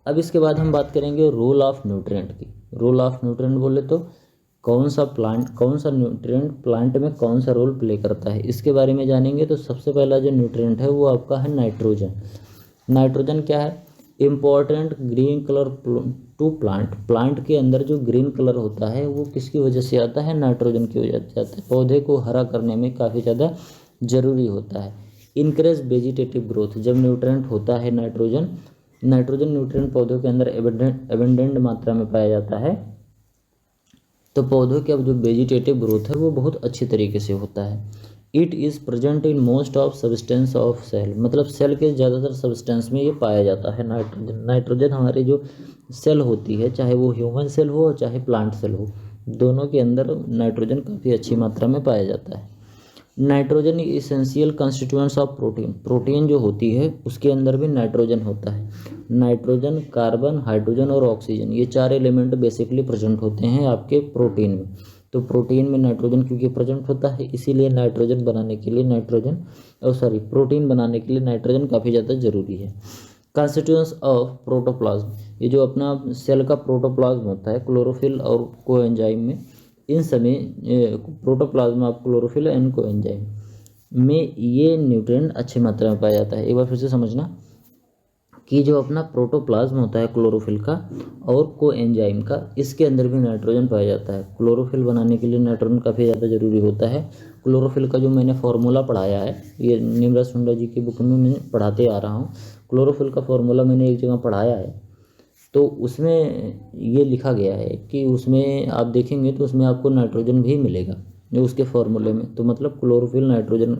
अब इसके बाद हम बात करेंगे रोल ऑफ न्यूट्रिएंट की। रोल ऑफ न्यूट्रिएंट बोले तो कौन सा न्यूट्रिएंट प्लांट में कौन सा रोल प्ले करता है, इसके बारे में जानेंगे। तो सबसे पहला जो न्यूट्रिएंट है वो आपका है नाइट्रोजन। नाइट्रोजन क्या है, important green colour to plant, plant के अंदर जो ग्रीन कलर होता है वो किसकी वजह से आता है, नाइट्रोजन की वजह से आता है, पौधे को हरा करने में काफ़ी ज़्यादा ज़रूरी होता है। इनक्रेज वेजिटेटिव ग्रोथ, जब न्यूट्रेंट होता है नाइट्रोजन, नाइट्रोजन न्यूट्रिएंट पौधों के अंदर एबंडेंट मात्रा में पाया जाता है, तो पौधों का जो वेजिटेटिव ग्रोथ है वो बहुत अच्छी तरीके से होता है। It is present in most of substance of cell, मतलब सेल के ज़्यादातर सब्सटेंस में ये पाया जाता है नाइट्रोजन। नाइट्रोजन हमारे जो सेल होती है, चाहे वो ह्यूमन सेल हो चाहे प्लांट सेल हो, दोनों के अंदर नाइट्रोजन काफ़ी अच्छी मात्रा में पाया जाता है। Nitrogen essential constituents of protein, protein जो होती है उसके अंदर भी नाइट्रोजन होता है। नाइट्रोजन, कार्बन, हाइड्रोजन और ऑक्सीजन, ये चार एलिमेंट बेसिकली प्रेजेंट होते हैं आपके प्रोटीन में। तो प्रोटीन में नाइट्रोजन क्योंकि प्रेजेंट होता है, इसीलिए नाइट्रोजन बनाने के लिए प्रोटीन बनाने के लिए नाइट्रोजन काफ़ी ज़्यादा ज़रूरी है। कंस्टिट्यूएंट्स ऑफ प्रोटोप्लाज्म, ये जो अपना सेल का प्रोटोप्लाज्म होता है क्लोरोफिल और कोएंजाइम में, इन सभी protoplasm of chlorophyll and coenzyme में ये न्यूट्रिएंट अच्छी मात्रा में पाया जाता है। एक बार फिर से समझना कि जो अपना प्रोटोप्लाज्म होता है क्लोरोफिल का और कोएंजाइम का, इसके अंदर भी नाइट्रोजन पाया जाता है। क्लोरोफिल बनाने के लिए नाइट्रोजन काफ़ी ज़्यादा ज़रूरी होता है। क्लोरोफिल का जो मैंने फार्मूला पढ़ाया है, ये निमरा सुंडा जी की बुक में मैं पढ़ाते आ रहा हूँ। क्लोरोफिल का फार्मूला मैंने एक जगह पढ़ाया है, तो उसमें ये लिखा गया है कि उसमें आप देखेंगे तो उसमें आपको नाइट्रोजन भी मिलेगा जो उसके फार्मूले में। तो मतलब क्लोरोफिल नाइट्रोजन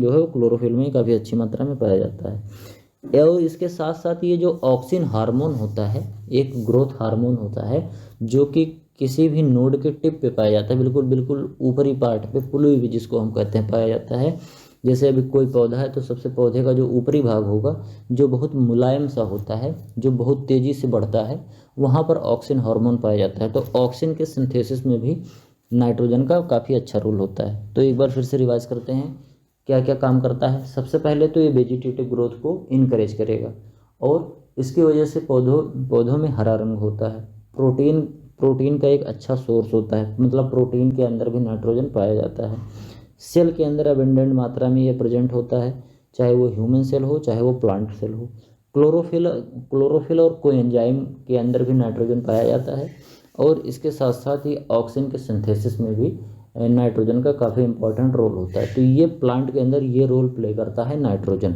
जो है वो क्लोरोफिल में काफ़ी अच्छी मात्रा में पाया जाता है। और इसके साथ साथ ये जो ऑक्सिन हार्मोन होता है, एक ग्रोथ हार्मोन होता है जो कि किसी भी नोड के टिप पे पाया जाता है, बिल्कुल ऊपरी पार्ट पे, पुलुई भी जिसको हम कहते हैं, पाया जाता है। जैसे अभी कोई पौधा है तो सबसे पौधे का जो ऊपरी भाग होगा जो बहुत मुलायम सा होता है, जो बहुत तेज़ी से बढ़ता है, वहाँ पर ऑक्सिन हार्मोन पाया जाता है। तो ऑक्सिन के सिंथेसिस में भी नाइट्रोजन का काफ़ी अच्छा रोल होता है। तो एक बार फिर से रिवाइज करते हैं क्या क्या काम करता है। सबसे पहले तो ये वेजिटेटिव ग्रोथ को इनकरेज करेगा और इसकी वजह से पौधों में हरा रंग होता है। प्रोटीन का एक अच्छा सोर्स होता है, मतलब प्रोटीन के अंदर भी नाइट्रोजन पाया जाता है। सेल के अंदर अबेंडेंट मात्रा में ये प्रेजेंट होता है, चाहे वो ह्यूमन सेल हो चाहे वो प्लांट सेल हो। क्लोरोफिल और कोएंजाइम के अंदर भी नाइट्रोजन पाया जाता है और इसके साथ साथ ही ऑक्सीजन के सिंथेसिस में भी नाइट्रोजन का काफ़ी इंपॉर्टेंट रोल होता है। तो ये प्लांट के अंदर ये रोल प्ले करता है नाइट्रोजन।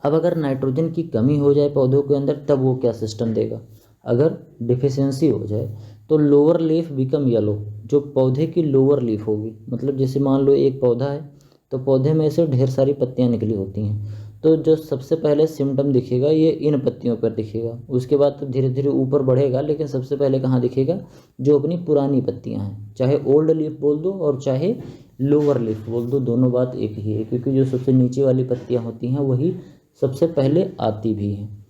अब अगर नाइट्रोजन की कमी हो जाए पौधों के अंदर, तब वो क्या सिस्टम देगा। अगर डिफिशियंसी हो जाए तो लोअर लीफ बिकम येलो, जो पौधे की लोअर लीफ होगी, मतलब जैसे मान लो एक पौधा है तो पौधे में से ढेर सारी पत्तियां निकली होती हैं, तो जो सबसे पहले सिम्टम दिखेगा ये इन पत्तियों पर दिखेगा। उसके बाद तो धीरे धीरे ऊपर बढ़ेगा, लेकिन सबसे पहले कहाँ दिखेगा, जो अपनी पुरानी पत्तियां हैं, चाहे ओल्ड लीफ बोल दो और चाहे लोअर लीफ बोल दो, दोनों बात एक ही है, क्योंकि जो सबसे नीचे वाली पत्तियां होती हैं वही सबसे पहले आती भी हैं,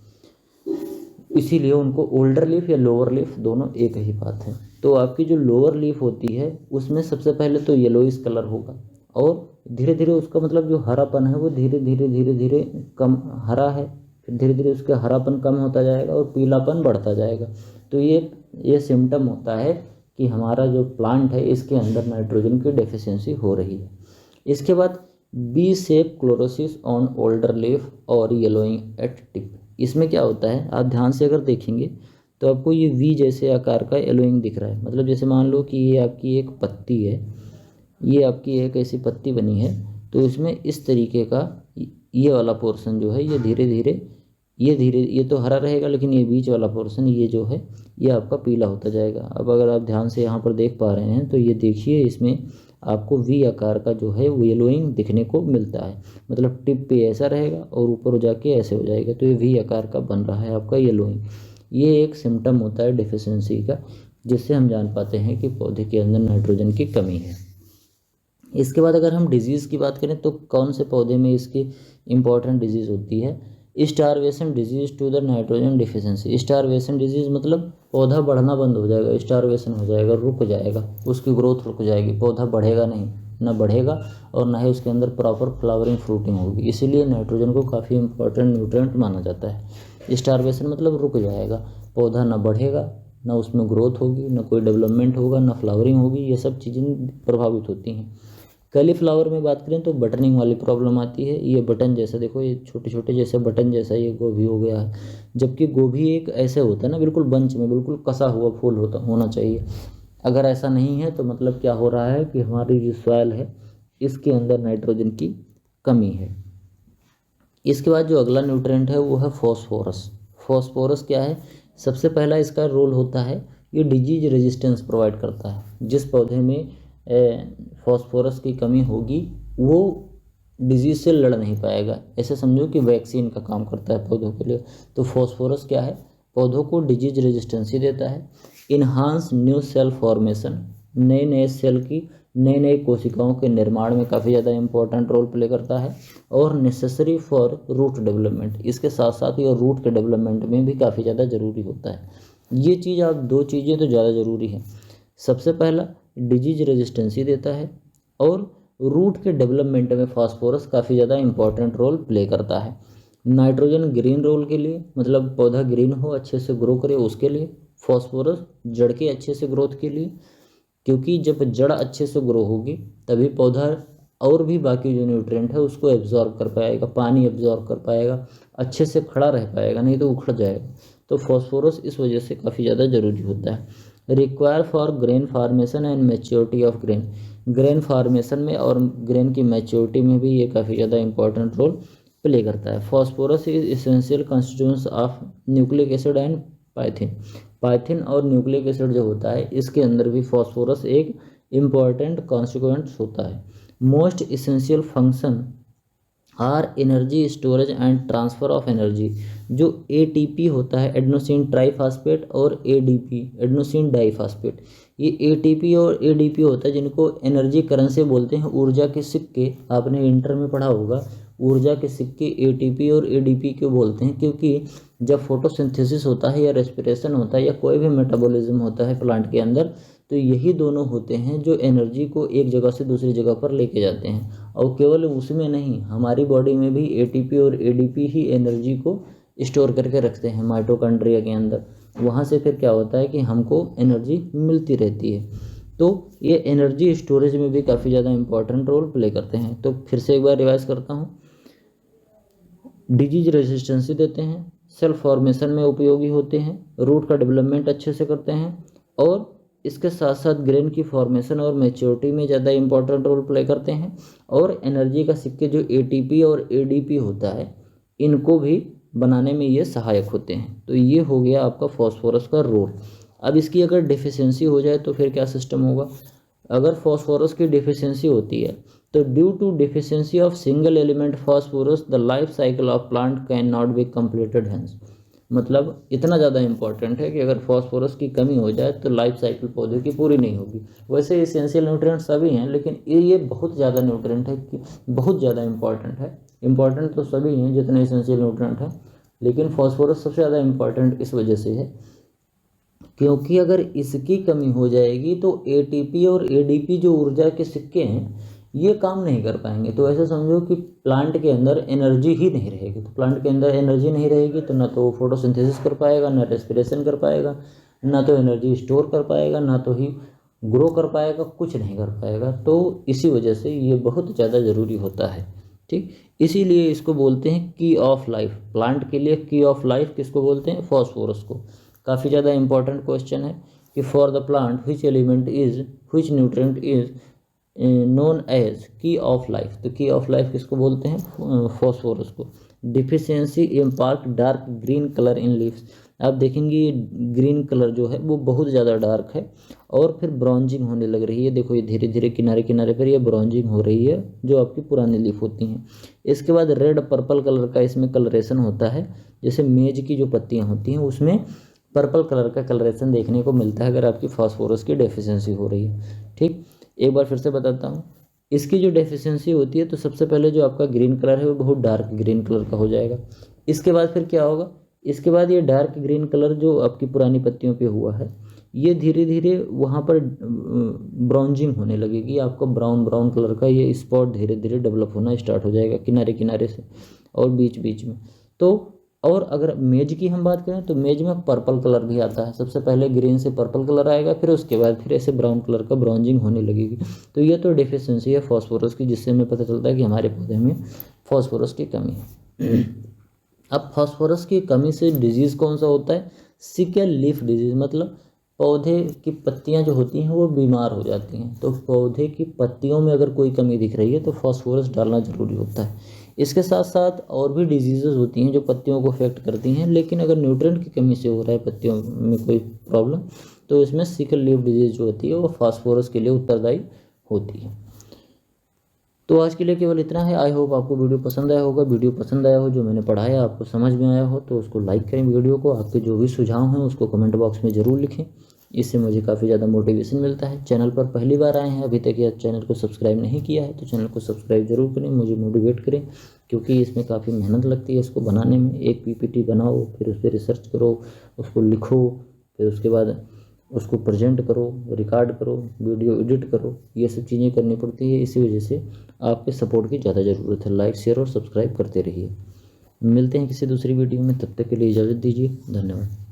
इसीलिए उनको ओल्डर लीफ या लोअर लीफ दोनों एक ही बात है। तो आपकी जो लोअर लीफ होती है उसमें सबसे पहले तो येलोइश कलर होगा और धीरे धीरे उसका मतलब जो हरापन है वो धीरे धीरे कम, हरा है फिर धीरे धीरे उसका हरापन कम होता जाएगा और पीलापन बढ़ता जाएगा। तो ये सिम्टम होता है कि हमारा जो प्लांट है इसके अंदर नाइट्रोजन की डेफिशिएंसी हो रही है। इसके बाद B shape chlorosis on older leaf और येलोइंग एट टिप, इसमें क्या होता है आप ध्यान से अगर देखेंगे तो आपको ये वी जैसे आकार का येलोइंग दिख रहा है। मतलब जैसे मान लो कि ये आपकी एक पत्ती है, ये आपकी एक ऐसी पत्ती बनी है, तो इसमें इस तरीके का ये वाला पोर्शन जो है ये धीरे ये तो हरा रहेगा, लेकिन ये बीच वाला पोर्शन ये जो है ये आपका पीला होता जाएगा। अब अगर आप ध्यान से यहाँ पर देख पा रहे हैं तो ये देखिए इसमें आपको वी आकार का जो है वो येलोइंग दिखने को मिलता है, मतलब टिप पे ऐसा रहेगा और ऊपर जाके ऐसे हो जाएगा, तो ये वी आकार का बन रहा है आपका येलोइंग। ये एक सिम्टम होता है डिफिशियंसी का, जिससे हम जान पाते हैं कि पौधे के अंदर नाइट्रोजन की कमी है। इसके बाद अगर हम डिजीज़ की बात करें तो कौन से पौधे में इसकी इम्पॉर्टेंट डिजीज़ होती है, starvation disease to the nitrogen deficiency. Starvation disease मतलब पौधा बढ़ना बंद हो जाएगा, स्टारवेशन हो जाएगा, रुक जाएगा, उसकी ग्रोथ रुक जाएगी, पौधा बढ़ेगा नहीं, ना बढ़ेगा और ना ही उसके अंदर प्रॉपर फ्लावरिंग फ्रूटिंग होगी। इसीलिए नाइट्रोजन को काफ़ी इंपॉर्टेंट न्यूट्रिएंट माना जाता है। स्टारवेशन मतलब रुक जाएगा, पौधा ना बढ़ेगा, ना उसमें ग्रोथ होगी, ना कोई डेवलपमेंट होगा, ना फ्लावरिंग होगी, ये सब चीज़ें प्रभावित होती हैं। कॉलीफ्लावर में बात करें तो बटनिंग वाली प्रॉब्लम आती है। ये बटन जैसा देखो, ये छोटे छोटे जैसे बटन जैसा ये गोभी हो गया है, जबकि गोभी एक ऐसे होता है ना, बिल्कुल बंच में बिल्कुल कसा हुआ फूल होना चाहिए। अगर ऐसा नहीं है तो मतलब क्या हो रहा है कि हमारी जो सॉइल है इसके अंदर नाइट्रोजन की कमी है। इसके बाद जो अगला न्यूट्रिएंट है वो है फॉस्फोरस। फॉस्फोरस क्या है? सबसे पहला इसका रोल होता है, ये डिजीज रेजिस्टेंस प्रोवाइड करता है। जिस पौधे में फॉस्फोरस की कमी होगी वो डिजीज से लड़ नहीं पाएगा। ऐसे समझो कि वैक्सीन का काम करता है पौधों के लिए। तो फॉस्फोरस क्या है? पौधों को डिजीज रेजिस्टेंस ही देता है। इन्हांस न्यू सेल फॉर्मेशन, नए नए सेल की नई नई कोशिकाओं के निर्माण में काफ़ी ज़्यादा इंपॉर्टेंट रोल प्ले करता है। और नेसेसरी फॉर रूट डेवलपमेंट, इसके साथ साथ ये रूट के डेवलपमेंट में भी काफ़ी ज़्यादा ज़रूरी होता है। ये चीज़ आप दो चीज़ें तो ज़्यादा ज़रूरी है। सबसे पहला डिजीज रेजिस्टेंसी देता है, और रूट के डेवलपमेंट में फास्फोरस काफ़ी ज़्यादा इंपॉर्टेंट रोल प्ले करता है। नाइट्रोजन ग्रीन रोल के लिए, मतलब पौधा ग्रीन हो, अच्छे से ग्रो करे, उसके लिए। फॉस्फोरस जड़ के अच्छे से ग्रोथ के लिए, क्योंकि जब जड़ अच्छे से ग्रो होगी तभी पौधा और भी बाकी जो न्यूट्रिएंट है उसको एब्जॉर्ब कर पाएगा, पानी एब्जॉर्ब कर पाएगा, अच्छे से खड़ा रह पाएगा, नहीं तो उखड़ जाएगा। तो फॉस्फोरस इस वजह से काफ़ी ज़्यादा ज़रूरी होता है। Require for grain formation and maturity of grain, grain formation में और ग्रेन की मैच्योरिटी में भी ये काफ़ी ज़्यादा इंपॉर्टेंट रोल प्ले करता है। Phosphorus is essential constituents of nucleic acid and phytin. Phytin और न्यूक्लिक एसिड जो होता है इसके अंदर भी फॉस्फोरस एक इम्पॉर्टेंट कॉन्स्टिट्यूएंट्स होता है। Most essential function are energy storage and transfer of energy. जो एटीपी होता है, एडेनोसिन ट्राईफॉस्फेट, और एडीपी एडेनोसिन डाईफॉस्फेट, ये एटीपी और एडीपी होता है जिनको एनर्जी करेंसी बोलते हैं। ऊर्जा के सिक्के आपने इंटर में पढ़ा होगा, ऊर्जा के सिक्के एटीपी और एडीपी क्यों बोलते हैं? क्योंकि जब फोटोसिंथेसिस होता है या रेस्पिरेशन होता है या कोई भी मेटाबॉलिज्म होता है प्लांट के अंदर, तो यही दोनों होते हैं जो एनर्जी को एक जगह से दूसरी जगह पर लेके जाते हैं। और केवल उसमें नहीं, हमारी बॉडी में भी एटीपी और एडीपी ही एनर्जी को स्टोर करके रखते हैं माइटोकॉन्ड्रिया के अंदर। वहाँ से फिर क्या होता है कि हमको एनर्जी मिलती रहती है। तो ये एनर्जी स्टोरेज में भी काफ़ी ज़्यादा इंपॉर्टेंट रोल प्ले करते हैं। तो फिर से एक बार रिवाइज करता हूँ। डिजीज रेजिस्टेंसी देते हैं, सेल फॉर्मेशन में उपयोगी होते हैं, रूट का डेवलपमेंट अच्छे से करते हैं, और इसके साथ साथ ग्रेन की फॉर्मेशन और मैच्योरिटी में ज़्यादा इंपॉर्टेंट रोल प्ले करते हैं। और एनर्जी का सिक्के जो एटीपी और एडीपी होता है इनको भी बनाने में ये सहायक होते हैं। तो ये हो गया आपका फॉस्फोरस का रोल। अब इसकी अगर डिफिशियंसी हो जाए तो फिर क्या सिस्टम होगा? अगर फॉस्फोरस की डिफिशियंसी होती है तो due to deficiency of single element phosphorus the life cycle of plant can not be completed hence. मतलब इतना ज़्यादा इंपॉर्टेंट है कि अगर फॉस्फोरस की कमी हो जाए तो लाइफ साइकिल पौधे की पूरी नहीं होगी। वैसे एसेंशियल न्यूट्रिएंट सभी हैं, लेकिन ये बहुत ज़्यादा न्यूट्रिएंट है कि बहुत ज़्यादा इंपॉर्टेंट है। इंपॉर्टेंट तो सभी हैं जितने एसेंशियल न्यूट्रिएंट हैं, लेकिन फॉस्फोरस सबसे ज़्यादा इंपॉर्टेंट इस वजह से है क्योंकि अगर इसकी कमी हो जाएगी तो एटीपी और एडीपी जो ऊर्जा के सिक्के हैं ये काम नहीं कर पाएंगे। तो ऐसे समझो कि प्लांट के अंदर एनर्जी ही नहीं रहेगी। तो प्लांट के अंदर एनर्जी नहीं रहेगी तो ना तो फोटोसिंथेसिस कर पाएगा, ना रेस्पिरेशन कर पाएगा, ना तो एनर्जी स्टोर कर पाएगा, ना तो ही ग्रो कर पाएगा, कुछ नहीं कर पाएगा। तो इसी वजह से ये बहुत ज़्यादा ज़रूरी होता है। ठीक, इसीलिए इसको बोलते हैं की ऑफ लाइफ। प्लांट के लिए की ऑफ लाइफ किसको बोलते हैं? फॉस्फोरस को। काफ़ी ज़्यादा इंपॉर्टेंट क्वेश्चन है कि for the plant which element is which nutrient is known as key of life. तो की ऑफ लाइफ किसको बोलते हैं? फॉस्फोरस को। Deficiency impart dark green colour in leaves. आप देखेंगे ये ग्रीन कलर जो है वो बहुत ज़्यादा डार्क है और फिर ब्राउजिंग होने लग रही है। देखो ये धीरे धीरे किनारे किनारे पर ये ब्राउजिंग हो रही है जो आपकी पुरानी लीफ होती हैं। इसके बाद रेड पर्पल कलर का इसमें कलरेशन होता है, जैसे मेज की जो पत्तियाँ होती हैं उसमें पर्पल कलर का कलरेशन देखने को मिलता है अगर आपकी फास्फोरस की डेफिशिएंसी हो रही है। ठीक, एक बार फिर से बताता हूँ। इसकी जो डेफिशिएंसी होती है तो सबसे पहले जो आपका ग्रीन कलर है वो बहुत डार्क ग्रीन कलर का हो जाएगा। इसके बाद फिर क्या होगा? इसके बाद ये डार्क ग्रीन कलर जो आपकी पुरानी पत्तियों पे हुआ है ये धीरे धीरे वहाँ पर ब्राउजिंग होने लगेगी। आपको ब्राउन ब्राउन कलर का ये स्पॉट धीरे धीरे डेवलप होना स्टार्ट हो जाएगा किनारे किनारे से और बीच बीच में। तो और अगर मेज की हम बात करें तो मेज में पर्पल कलर भी आता है। सबसे पहले ग्रीन से पर्पल कलर आएगा, फिर उसके बाद फिर ऐसे ब्राउन कलर का ब्राउजिंग होने लगेगी। तो ये तो डेफिशिएंसी है फॉस्फोरस की, जिससे हमें पता चलता है कि हमारे पौधे में फॉस्फोरस की कमी है। अब फॉस्फोरस की कमी से डिजीज़ कौन सा होता है? सिकल लीफ डिजीज़, मतलब पौधे की पत्तियां जो होती हैं वो बीमार हो जाती हैं। तो पौधे की पत्तियों में अगर कोई कमी दिख रही है तो फॉस्फोरस डालना ज़रूरी होता है। इसके साथ साथ और भी डिजीज़ेस होती हैं जो पत्तियों को अफेक्ट करती हैं, लेकिन अगर न्यूट्रिएंट की कमी से हो रहा है पत्तियों में कोई प्रॉब्लम, तो इसमें सिकल लीफ डिजीज़ जो होती है वो फॉस्फोरस के लिए उत्तरदायी होती है। तो आज के लिए केवल इतना है। आई होप आपको वीडियो पसंद आया होगा। वीडियो पसंद आया हो, जो मैंने पढ़ाया आपको समझ में आया हो, तो उसको लाइक करें वीडियो को। आपके जो भी सुझाव हैं उसको कमेंट बॉक्स में ज़रूर लिखें, इससे मुझे काफ़ी ज़्यादा मोटिवेशन मिलता है। चैनल पर पहली बार आए हैं, अभी तक या चैनल को सब्सक्राइब नहीं किया है तो चैनल को सब्सक्राइब जरूर करें, मुझे मोटिवेट करें, क्योंकि इसमें काफ़ी मेहनत लगती है इसको बनाने में। एक PPT बनाओ, फिर उस पर रिसर्च करो, उसको लिखो, फिर उसके बाद उसको प्रेजेंट करो, रिकॉर्ड करो, वीडियो एडिट करो, ये सब चीज़ें करनी पड़ती है। इसी वजह से आपके सपोर्ट की ज़्यादा ज़रूरत है। लाइक, शेयर और सब्सक्राइब करते रहिए। मिलते हैं किसी दूसरी वीडियो में, तब तक के लिए इजाज़त दीजिए। धन्यवाद।